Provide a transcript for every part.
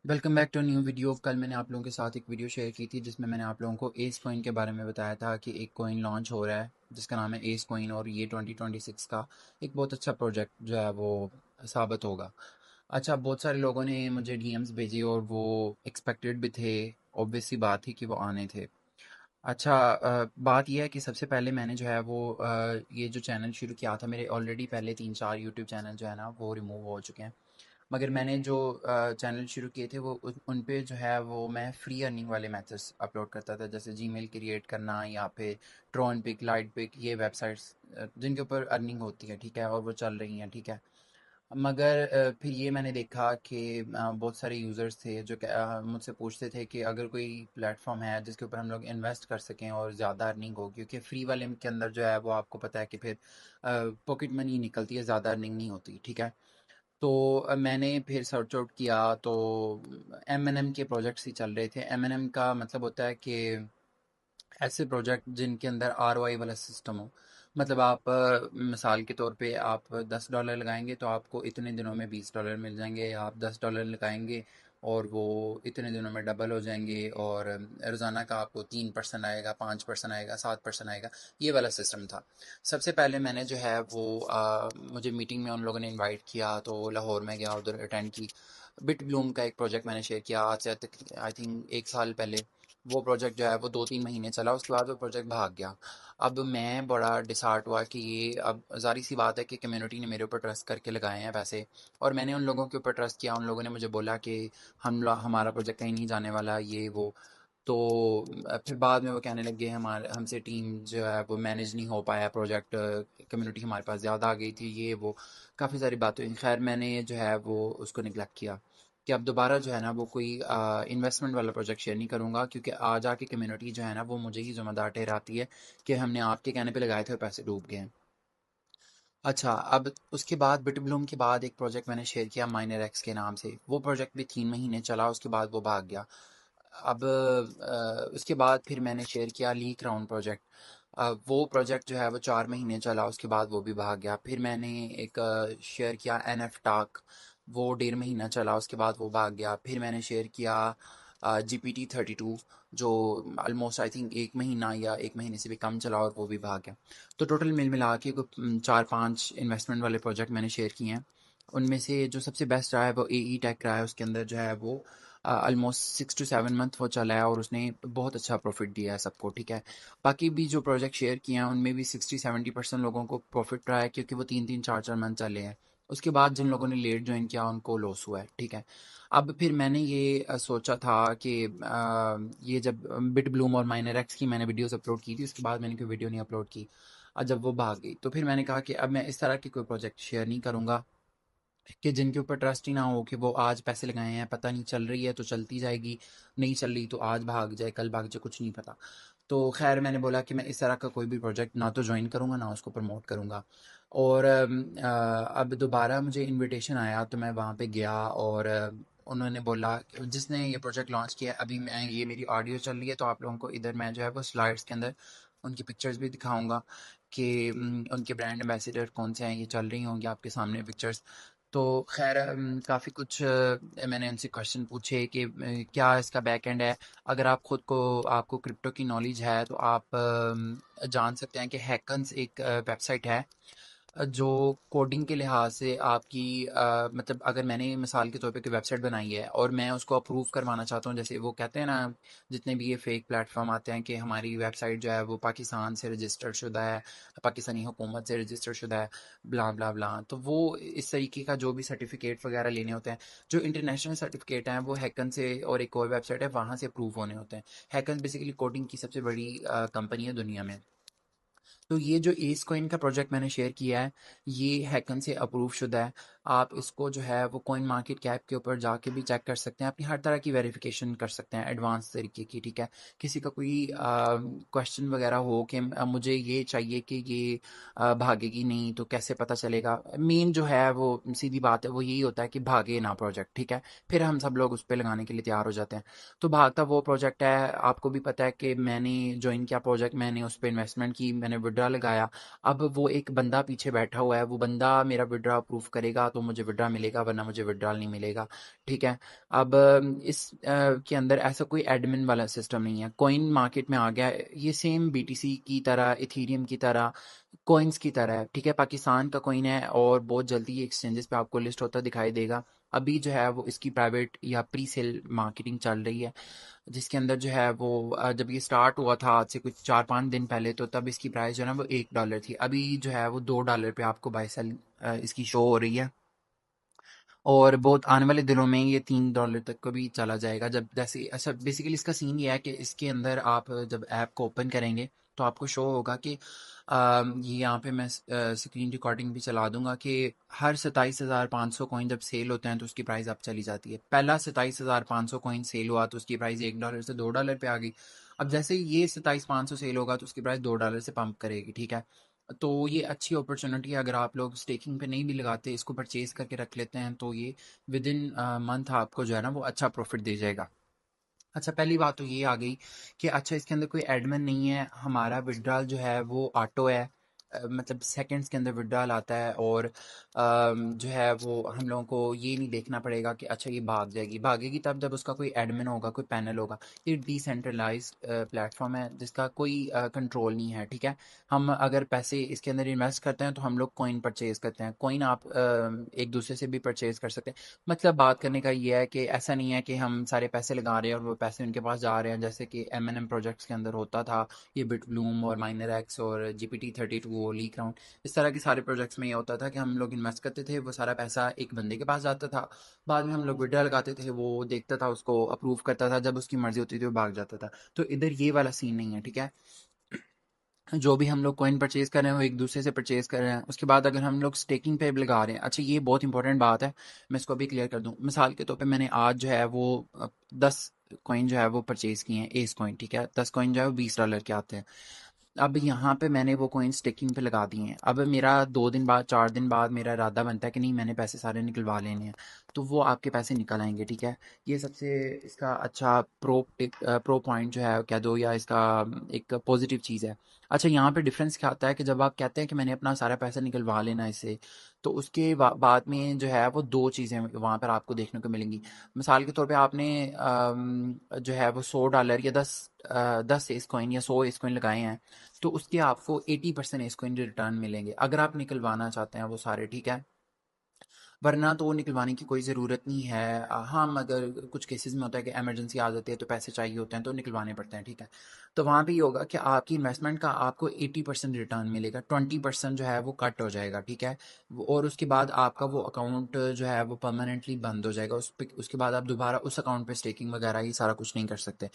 Welcome back to new video. कल मैंने आप लोगों के साथ एक वीडियो शेयर की थी जिसमें मैंने आप लोगों को एस कॉइन के बारे में बताया था कि एक कॉइन लॉन्च हो रहा है जिसका नाम है एस कॉइन, और ये 2026 का एक बहुत अच्छा प्रोजेक्ट जो है वो साबित होगा। अच्छा, बहुत सारे लोगों ने मुझे डीएम्स भेजी और वो एक्सपेक्टेड भी थे। ऑब्वियस सी बात थी कि वो आने थे। अच्छा, बात यह है कि सबसे पहले मैंने जो है वो ये जो चैनल शुरू किया था, मेरे ऑलरेडी पहले 3-4 यूट्यूब चैनल जो है ना वो रिमूव हो चुके हैं। मगर मैंने जो चैनल शुरू किए थे वो उन पे जो है वो मैं फ्री अर्निंग वाले मेथड्स अपलोड करता था, जैसे जीमेल क्रिएट करना या फिर ट्रॉन पिक, लाइट पिक, ये वेबसाइट्स जिनके ऊपर अर्निंग होती है, ठीक है, और वो चल रही हैं, ठीक है। मगर फिर ये मैंने देखा कि बहुत सारे यूज़र्स थे जो मुझसे पूछते थे कि अगर कोई प्लेटफॉर्म है जिसके ऊपर हम लोग इन्वेस्ट कर सकें और ज़्यादा अर्निंग हो, क्योंकि फ्री वाले के अंदर जो है वो आपको पता है कि फिर पॉकेट मनी निकलती है, ज़्यादा अर्निंग नहीं होती, ठीक है। तो मैंने फिर सर्च आउट किया तो एम एन एम के प्रोजेक्ट्स ही चल रहे थे। एम एन एम का मतलब होता है कि ऐसे प्रोजेक्ट जिनके अंदर आर ओ आई वाला सिस्टम हो। मतलब आप मिसाल के तौर पे आप $10 लगाएंगे तो आपको इतने दिनों में $20 मिल जाएंगे, या आप $10 लगाएंगे और वो इतने दिनों में डबल हो जाएंगे, और रोज़ाना का आपको 3% आएगा, 5% आएगा, 7% आएगा। ये वाला सिस्टम था। सबसे पहले मैंने जो है वो मुझे मीटिंग में उन लोगों ने इनवाइट किया तो लाहौर में गया, उधर अटेंड की। बिट ब्लूम का एक प्रोजेक्ट मैंने शेयर किया आज से आई थिंक 1 साल पहले। वो प्रोजेक्ट जो है वो 2-3 महीने चला, उसके बाद वो प्रोजेक्ट भाग गया। अब मैं बड़ा डिसहार्ट हुआ कि ये, अब जारी सी बात है कि कम्युनिटी ने मेरे ऊपर ट्रस्ट करके लगाए हैं पैसे, और मैंने उन लोगों के ऊपर ट्रस्ट किया। उन लोगों ने मुझे बोला कि हमारा प्रोजेक्ट कहीं नहीं जाने वाला, ये वो। तो फिर बाद में वो कहने लगे हमारे हमसे टीम जो है वो मैनेज नहीं हो पाया प्रोजेक्ट, कम्युनिटी हमारे पास ज़्यादा आ गई थी, ये वो काफ़ी सारी बातें हुई। खैर मैंने जो है वो उसको निगलेक्ट किया कि अब दोबारा जो है ना वो कोई इन्वेस्टमेंट वाला प्रोजेक्ट शेयर नहीं करूँगा, क्योंकि आज आके कम्युनिटी जो है ना वो मुझे ही ज़िम्मेदार ठहराती है कि हमने आपके कहने पे लगाए थे और पैसे डूब गए हैं। अच्छा, अब उसके बाद बिटब्लूम के बाद एक प्रोजेक्ट मैंने शेयर किया माइनर एक्स के नाम से। वो प्रोजेक्ट भी 3 महीने चला, उसके बाद वो भाग गया। अब उसके बाद फिर मैंने शेयर किया लीक राउंड प्रोजेक्ट। वो प्रोजेक्ट जो है वो 4 महीने चला, उसके बाद वो भी भाग गया। फिर मैंने एक शेयर किया एन एफ टाक। वो 1.5 महीना चला, उसके बाद वो भाग गया। फिर मैंने शेयर किया GPT-32, जो ऑलमोस्ट आई थिंक 1 महीना या 1 महीने से भी कम चला और वो भी भाग गया। तो टोटल मिल मिला के 4-5 इन्वेस्टमेंट वाले प्रोजेक्ट मैंने शेयर किए हैं। उनमें से जो सबसे बेस्ट रहा है वो ए ई टेक रहा है। उसके अंदर जो है वो ऑलमोस्ट 6 to 7 मंथ वो चला है और उसने बहुत अच्छा प्रॉफिट दिया है सबको, ठीक है। बाकी भी जो प्रोजेक्ट शेयर किए हैं उनमें भी 60-70% लोगों को प्रॉफिट रहा है, क्योंकि वो 3-3 4-4 मंथ चले हैं। उसके बाद जिन लोगों ने लेट ज्वाइन किया उनको लॉस हुआ है, ठीक है। अब फिर मैंने ये सोचा था कि ये जब बिट ब्लूम और माइनर एक्स की मैंने वीडियोस अपलोड की थी, उसके बाद मैंने कोई वीडियो नहीं अपलोड की। जब वो भाग गई तो फिर मैंने कहा कि अब मैं इस तरह की कोई प्रोजेक्ट शेयर नहीं करूँगा कि जिनके ऊपर ट्रस्ट ही ना हो, कि वो आज पैसे लगाए हैं, पता नहीं चल रही है तो चलती जाएगी, नहीं चल रही तो आज भाग जाए, कल भाग जाए, कुछ नहीं पता। तो खैर मैंने बोला कि मैं इस तरह का कोई भी प्रोजेक्ट ना तो ज्वाइन करूँगा ना उसको प्रमोट करूँगा। और अब दोबारा मुझे इनविटेशन आया तो मैं वहाँ पे गया, और उन्होंने बोला जिसने ये प्रोजेक्ट लॉन्च किया है, अभी मैं ये मेरी ऑडियो चल रही है तो आप लोगों को इधर मैं जो है वो स्लाइड्स के अंदर उनकी पिक्चर्स भी दिखाऊंगा कि उनके ब्रांड एम्बेसडर कौन से हैं, ये चल रही होंगी आपके सामने पिक्चर्स। तो खैर काफ़ी कुछ मैंने उनसे क्वेश्चन पूछे कि क्या इसका बैक एंड है। अगर आप खुद को आपको क्रिप्टो की नॉलेज है तो आप जान सकते हैं कि हैकन्स एक वेबसाइट है जो कोडिंग के लिहाज से आपकी मतलब अगर मैंने मिसाल के तौर पे कोई वेबसाइट बनाई है और मैं उसको अप्रूव करवाना चाहता हूँ, जैसे वो कहते हैं ना जितने भी ये फेक प्लेटफॉर्म आते हैं कि हमारी वेबसाइट जो है वो पाकिस्तान से रजिस्टर्ड शुदा है, पाकिस्तानी हुकूमत से रजिस्टर्ड शुदा है, ब्ला ब्ला ब्ला। तो वो इस तरीके का जो भी सर्टिफिकेट वगैरह लेने होते हैं, जो इंटरनेशनल सर्टिफिकेट हैं, वो हैकन से और एक और वेबसाइट है वहाँ से अप्रूव होने होते हैं। हैकन बेसिकली कोडिंग की सबसे बड़ी कंपनी है दुनिया में। तो ये जो एस कॉइन का प्रोजेक्ट मैंने शेयर किया है, ये हैकन से अप्रूव शुदा है। आप इसको जो है वो कॉइन मार्केट कैप के ऊपर जाके भी चेक कर सकते हैं, अपनी हर तरह की वेरिफिकेशन कर सकते हैं एडवांस तरीके की, ठीक है। किसी का कोई क्वेश्चन वगैरह हो कि मुझे ये चाहिए कि ये भागेगी नहीं तो कैसे पता चलेगा, मेन जो है वो सीधी बात है वो यही होता है कि भागे ना प्रोजेक्ट, ठीक है। फिर हम सब लोग उस पर लगाने के लिए तैयार हो जाते हैं। तो भागता वो प्रोजेक्ट है, आपको भी पता है कि मैंने ज्वाइन किया प्रोजेक्ट, मैंने उस पर इन्वेस्टमेंट की, मैंने विड्रा लगाया। अब वो एक बंदा पीछे बैठा हुआ है, वो बंदा मेरा विड्रा अप्रूव करेगा तो मुझे विड्रॉ मिलेगा, वरना मुझे विड्रॉल नहीं मिलेगा। ठीक है। अब इस के अंदर ऐसा कोई एडमिन वाला सिस्टम नहीं है। कॉइन मार्केट में आ गया है, ये सेम बीटीसी की तरह, इथीरियम की तरह, कॉइन्स की तरह है। ठीक है, पाकिस्तान का कॉइन है और बहुत जल्दी ये एक्सचेंजेस पे आपको लिस्ट होता दिखाई देगा। अभी जो है वो इसकी प्राइवेट या प्री सेल मार्केटिंग चल रही है, जिसके अंदर जो है वो जब ये स्टार्ट हुआ था आज से कुछ 4-5 दिन पहले, तो तब इसकी प्राइस जो है ना वो $1 थी। अभी जो है वो $2 पे आपको बाई सेल इसकी शो हो रही है, और बहुत आने वाले दिनों में ये $3 तक को भी चला जाएगा। जब जैसे अच्छा, बेसिकली इसका सीन ये है कि इसके अंदर आप जब ऐप को ओपन करेंगे तो आपको शो होगा कि ये यहाँ पे मैं स्क्रीन रिकॉर्डिंग भी चला दूंगा कि हर 27,500 कॉइन जब सेल होते हैं तो उसकी प्राइस अब चली जाती है। पहला 27,500 कॉइन सेल हुआ तो उसकी प्राइस $1 से $2 पे आ गई। अब जैसे ये 27,500 सेल होगा तो उसकी प्राइस $2 से पंप करेगी। ठीक है, तो ये अच्छी अपॉर्चुनिटी है। अगर आप लोग स्टेकिंग पे नहीं भी लगाते, इसको परचेज करके रख लेते हैं, तो ये विद इन मंथ आपको जो है ना वो अच्छा प्रॉफिट दे जाएगा। अच्छा, पहली बात तो ये आ गई कि अच्छा इसके अंदर कोई एडमिन नहीं है, हमारा विड्रॉल जो है वो ऑटो है। मतलब सेकंड्स के अंदर विड्रॉल आता है, और जो है वो हम लोगों को ये नहीं देखना पड़ेगा कि अच्छा ये भागेगी तब जब उसका कोई एडमिन होगा, कोई पैनल होगा। ये डिसेंट्रलाइज प्लेटफॉर्म है जिसका कोई कंट्रोल नहीं है। ठीक है, हम अगर पैसे इसके अंदर इन्वेस्ट करते हैं तो हम लोग कॉइन परचेज करते हैं। कॉइन आप एक दूसरे से भी परचेज कर सकते हैं। मतलब बात करने का ये है कि ऐसा नहीं है कि हम सारे पैसे लगा रहे हैं और वो पैसे उनके पास जा रहे हैं, जैसे कि M&M प्रोजेक्ट्स के अंदर होता था। ये बिटब्लूम और माइनर एक्स और GPT-32 और लीक राउंड, इस तरह के सारे प्रोजेक्ट्स में ये होता था कि हम लोग इन्वेस्ट करते थे, वो सारा पैसा एक बंदे के पास जाता था। बाद में हम लोग विड्रॉ लगाते थे, वो देखता था, उसको अप्रूव करता था, जब उसकी मर्जी होती थी वो भाग जाता था। तो इधर ये वाला सीन नहीं है। ठीक है, जो भी हम लोग कॉइन परचेज कर रहे हैं वो एक दूसरे से परचेज कर रहे हैं। उसके बाद अगर हम लोग स्टेकिंग पे भी लगा रहे हैं, अच्छा ये बहुत इंपॉर्टेंट बात है, मैं इसको अभी क्लियर कर दूं। मिसाल के तौर पे मैंने आज जो है वो 10 कॉइन जो है वो परचेज किए हैं, एस कॉइन। ठीक है, 10 कॉइन जो है वो $20 के आते हैं। अब यहाँ पे मैंने वो कॉइन स्टेकिंग पे लगा दिए हैं। अब मेरा 2 दिन बाद, 4 दिन बाद मेरा इरादा बनता है कि नहीं, मैंने पैसे सारे निकलवा लेने हैं, तो वो आपके पैसे निकल आएंगे। ठीक है, ये सबसे इसका अच्छा प्रो पॉइंट जो है कह दो, या इसका एक पॉजिटिव चीज़ है। अच्छा, यहाँ पे डिफरेंस क्या आता है कि जब आप कहते हैं कि मैंने अपना सारा पैसा निकलवा लेना है इससे, तो उसके बाद में जो है वो दो चीज़ें वहाँ पर आपको देखने को मिलेंगी। मिसाल के तौर पे आपने जो है वो $100 या 10 एस कॉइन या 100 एस कॉइन लगाए हैं, तो उसके आपको 80% इसको इन रिटर्न मिलेंगे अगर आप निकलवाना चाहते हैं वो सारे। ठीक है, वरना तो निकलवाने की कोई ज़रूरत नहीं है। हाँ, अगर कुछ केसेस में होता है कि इमरजेंसी आ जाती है तो पैसे चाहिए होते हैं तो निकलवाने पड़ते हैं। ठीक है, तो वहाँ पे ये होगा कि आपकी इन्वेस्टमेंट का आपको 80% रिटर्न मिलेगा, 20% जो है वो कट हो जाएगा। ठीक है, और उसके बाद आपका वो अकाउंट जो है वो परमानेंटली बंद हो जाएगा। उसके बाद आप दोबारा उस अकाउंट पे स्टेकिंग वगैरह ये सारा कुछ नहीं कर सकते।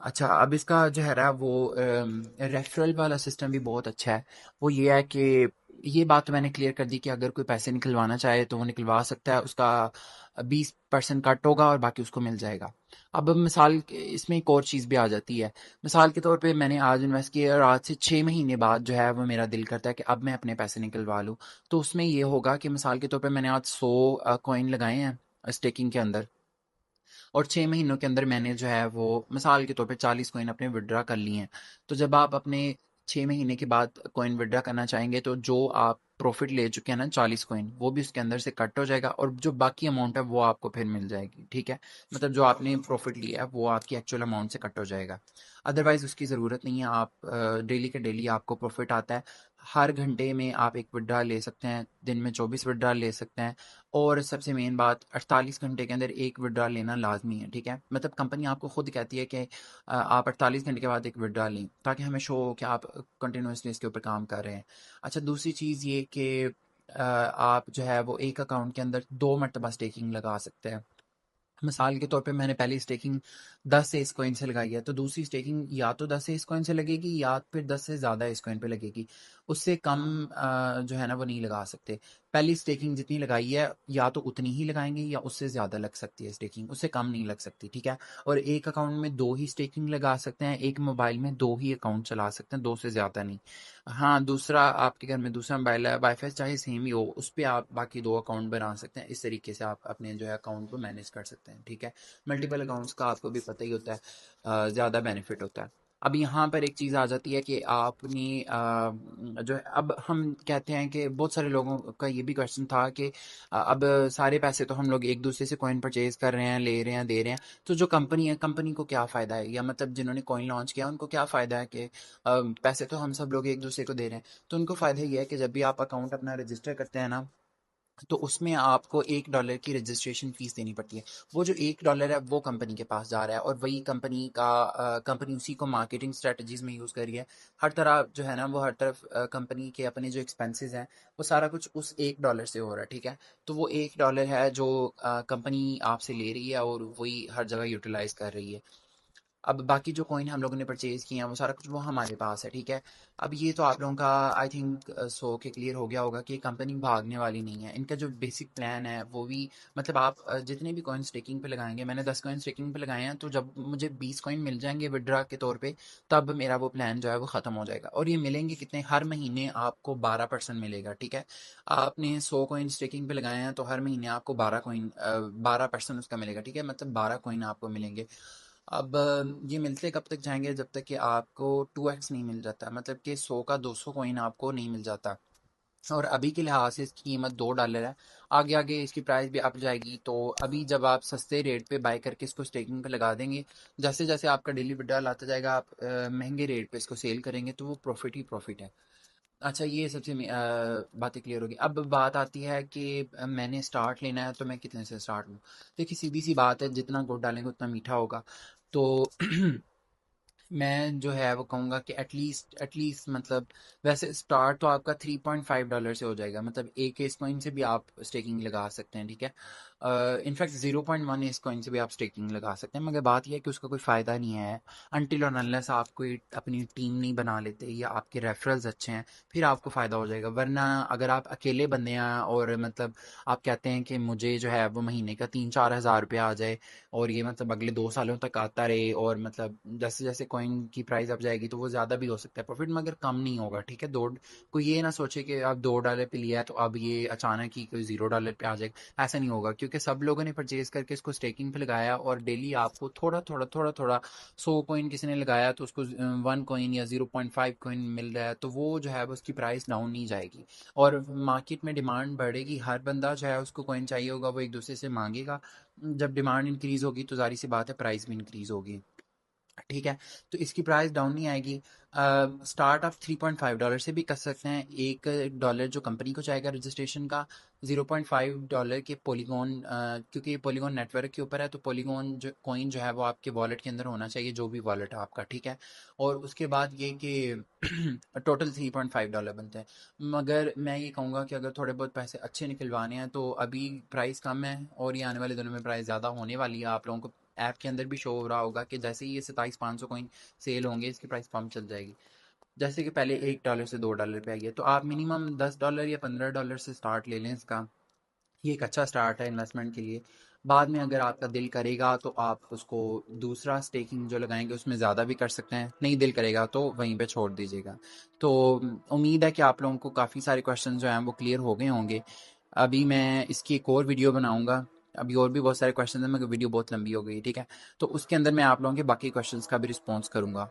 अच्छा, अब इसका जो है ना वो रेफरल वाला सिस्टम भी बहुत अच्छा है। वो ये है कि ये बात तो मैंने क्लियर कर दी कि अगर कोई पैसे निकलवाना चाहे तो वो निकलवा सकता है, उसका 20% कट होगा और बाकी उसको मिल जाएगा। अब इसमें एक और चीज़ भी आ जाती है। मिसाल के तौर पे मैंने आज इन्वेस्ट किया और आज से 6 महीने बाद जो है वो मेरा दिल करता है कि अब मैं अपने पैसे निकलवा लूँ। तो उसमें ये होगा कि मिसाल के तौर पे मैंने आज 100 कॉइन लगाए हैं स्टेकिंग के अंदर, और 6 महीनों के अंदर मैंने जो है वो मिसाल के तौर पे 40 कॉइन अपने विड्रा कर लिए हैं। तो जब आप अपने 6 महीने के बाद कॉइन विड्रा करना चाहेंगे तो जो आप प्रॉफिट ले चुके हैं ना 40 कॉइन, वो भी उसके अंदर से कट हो जाएगा, और जो बाकी अमाउंट है वो आपको फिर मिल जाएगी। ठीक है, मतलब जो आपने प्रॉफिट लिया है वो आपकी एक्चुअल अमाउंट से कट हो जाएगा। अदरवाइज उसकी ज़रूरत नहीं है। आप डेली के डेली आपको प्रॉफिट आता है। हर घंटे में आप एक विड्रा ले सकते हैं, दिन में 24 विड्रा ले सकते हैं, और सबसे मेन बात 48 घंटे के अंदर एक विड्रा लेना लाजमी है। ठीक है, मतलब कंपनी आपको खुद कहती है कि आप 48 घंटे के बाद एक विड्रा लें, ताकि हमें शो हो कि आप कंटिन्यूसली इसके ऊपर काम कर रहे हैं। अच्छा, दूसरी चीज़ ये कि आप जो है वो एक अकाउंट के अंदर 2 मरतबा स्टेकिंग लगा सकते हैं। मिसाल के तौर पे मैंने पहली स्टेकिंग 10 एस कॉइन से लगाई है, तो दूसरी स्टेकिंग या तो 10 एस कॉइन से लगेगी या फिर 10 से ज़्यादा एस कॉइन पे लगेगी। उससे कम जो है ना वो नहीं लगा सकते। पहली स्टेकिंग जितनी लगाई है या तो उतनी ही लगाएंगे या उससे ज़्यादा लग सकती है स्टेकिंग, उससे कम नहीं लग सकती। ठीक है, और एक अकाउंट में दो ही स्टेकिंग लगा सकते हैं, एक मोबाइल में दो ही अकाउंट चला सकते हैं, दो से ज़्यादा नहीं। हाँ, दूसरा आपके घर में दूसरा मोबाइल है, वाईफाई चाहे सेम ही हो, उस पर आप बाकी दो अकाउंट बना सकते हैं। इस तरीके से आप अपने जो है अकाउंट को मैनेज कर सकते हैं। ठीक है, मल्टीपल अकाउंट्स का आपको भी पता ही होता है, ज़्यादा बेनिफिट होता है। अब यहाँ पर एक चीज़ आ जाती है कि आपने जो है, अब हम कहते हैं कि बहुत सारे लोगों का ये भी क्वेश्चन था कि अब सारे पैसे तो हम लोग एक दूसरे से कॉइन परचेज कर रहे हैं, ले रहे हैं, दे रहे हैं, तो जो कंपनी है, कंपनी को क्या फ़ायदा है, या मतलब जिन्होंने कॉइन लॉन्च किया उनको क्या फ़ायदा है कि पैसे तो हम सब लोग एक दूसरे को दे रहे हैं। तो उनको फ़ायदा ये है कि जब भी आप अकाउंट अपना रजिस्टर करते हैं ना, तो उसमें आपको $1 की रजिस्ट्रेशन फ़ीस देनी पड़ती है। वो जो $1 है वो कंपनी के पास जा रहा है, और वही कंपनी का कंपनी उसी को मार्केटिंग स्ट्रेटजीज़ में यूज़ कर रही है। हर तरह जो है ना, वो हर तरफ कंपनी के अपने जो एक्सपेंसेस हैं, वो सारा कुछ उस $1 से हो रहा है, ठीक है? तो वो $1 है जो कंपनी आपसे ले रही है, और वही हर जगह यूटिलाइज़ कर रही है। अब बाकी जो कॉइन हम लोगों ने परचेज़ किए हैं वो सारा कुछ वो हमारे पास है, ठीक है? अब ये तो आप लोगों का आई थिंक सो के क्लियर हो गया होगा कि कंपनी भागने वाली नहीं है। इनका जो बेसिक प्लान है वो भी, मतलब आप जितने भी कॉइन स्टेकिंग पे लगाएंगे, मैंने 10 कॉइन स्टेकिंग पे लगाए हैं, तो जब मुझे 20 कॉइन मिल जाएंगे विड्रा के तौर पे, तब मेरा वो प्लान जो है वो ख़त्म हो जाएगा। और ये मिलेंगे कितने, हर महीने आपको 12% मिलेगा, ठीक है? आपने 100 कॉइन स्टेकिंग पे लगाए हैं तो हर महीने आपको 12% उसका मिलेगा, ठीक है? मतलब 12 कॉइन आपको मिलेंगे। अब ये मिलते कब तक जाएंगे, जब तक कि आपको 2x नहीं मिल जाता, मतलब कि 100 का 200 कॉइन आपको नहीं मिल जाता। और अभी के लिहाज से इसकी कीमत $2 है। आगे आगे इसकी प्राइस भी अप जाएगी, तो अभी जब आप सस्ते रेट पे बाय करके इसको स्टेकिंग पे लगा देंगे, जैसे जैसे आपका डेली विड्रॉल आता जाएगा, आप महंगे रेट पे इसको सेल करेंगे, तो वो प्रॉफिट ही प्रॉफिट है। अच्छा, ये सबसे बातें क्लियर होगी। अब बात आती है कि मैंने स्टार्ट लेना है तो मैं कितने से स्टार्ट लूँ। देखिए, सीधी सी बात है, जितना गुड़ डालेंगे उतना मीठा होगा। तो मैं जो है वो कहूँगा कि एटलीस्ट मतलब, वैसे स्टार्ट तो आपका $3.5 से हो जाएगा, मतलब एक एस कॉइन से भी आप स्टेकिंग लगा सकते हैं, ठीक है? इनफैक्ट 0.1 एस कॉइन से भी आप स्टेकिंग लगा सकते हैं, मगर बात यह है कि उसका कोई फ़ायदा नहीं है अनटिल और अनलेस आप कोई अपनी टीम नहीं बना लेते या आपके रेफरल्स अच्छे हैं, फिर आपको फ़ायदा हो जाएगा। वरना अगर आप अकेले बंदे हैं और मतलब आप कहते हैं कि मुझे जो है वो महीने का 3-4 हज़ार रुपया आ जाए, और ये मतलब अगले 2 सालों तक आता रहे, और मतलब जैसे जैसे कॉइन की प्राइस अप जाएगी तो वो ज़्यादा भी हो सकता है प्रॉफिट, मगर कम नहीं होगा, ठीक है? दो, कोई ये ना सोचे कि आप $2 पे लिया है तो अब ये अचानक ही कोई $0 पे आ जाएगा, ऐसा नहीं होगा, क्योंकि सब लोगों ने परचेज करके इसको स्टेकिंग पे लगाया, और डेली आपको थोड़ा थोड़ा थोड़ा थोड़ा 100 कॉइन किसी ने लगाया तो उसको 1 कॉइन या 0.5 कॉइन मिल रहा है, तो वो जो है वो उसकी प्राइस डाउन नहीं जाएगी। और मार्केट में डिमांड बढ़ेगी, हर बंदा जो है उसको कॉइन चाहिए होगा, वो एक दूसरे से मांगेगा। जब डिमांड इंक्रीज होगी तो जारी सी बात है प्राइस भी इंक्रीज होगी, ठीक है? तो इसकी प्राइस डाउन नहीं आएगी। स्टार्ट आप $3.5 से भी कर सकते हैं। $1 जो कंपनी को चाहेगा रजिस्ट्रेशन का, $0.5 के पॉलीगॉन, क्योंकि ये पॉलीगॉन नेटवर्क के ऊपर है, तो पॉलीगॉन जो कॉइन जो है वो आपके वॉलेट के अंदर होना चाहिए, जो भी वॉलेट है आपका, ठीक है? और उसके बाद ये कि टोटल $3.5 बनते हैं। मगर मैं ये कहूँगा कि अगर थोड़े बहुत पैसे अच्छे निकलवाने हैं तो अभी प्राइस कम है, और ये आने वाले दिनों में प्राइस ज़्यादा होने वाली है। आप लोगों को ऐप के अंदर भी शो हो रहा होगा कि जैसे ही ये 27,500 कॉइन सेल होंगे, इसकी प्राइस पम्प चल जाएगी। जैसे कि पहले $1 से $2 पे आई है, तो आप मिनिमम $10 या $15 से स्टार्ट ले लें इसका। ये एक अच्छा स्टार्ट है इन्वेस्टमेंट के लिए। बाद में अगर आपका दिल करेगा तो आप उसको दूसरा स्टेकिंग जो लगाएंगे उसमें ज़्यादा भी कर सकते हैं, नहीं दिल करेगा तो वहीं पे छोड़ दीजिएगा। तो उम्मीद है कि आप लोगों को काफ़ी सारे क्वेश्चन जो हैं वो क्लियर हो गए होंगे। अभी मैं इसकी एक और वीडियो बनाऊंगा, अभी और भी बहुत सारे क्वेश्चन हैं, मगर वीडियो बहुत लंबी हो गई, ठीक है? तो उसके अंदर मैं आप लोगों के बाकी क्वेश्चंस का भी रिस्पॉन्स करूंगा।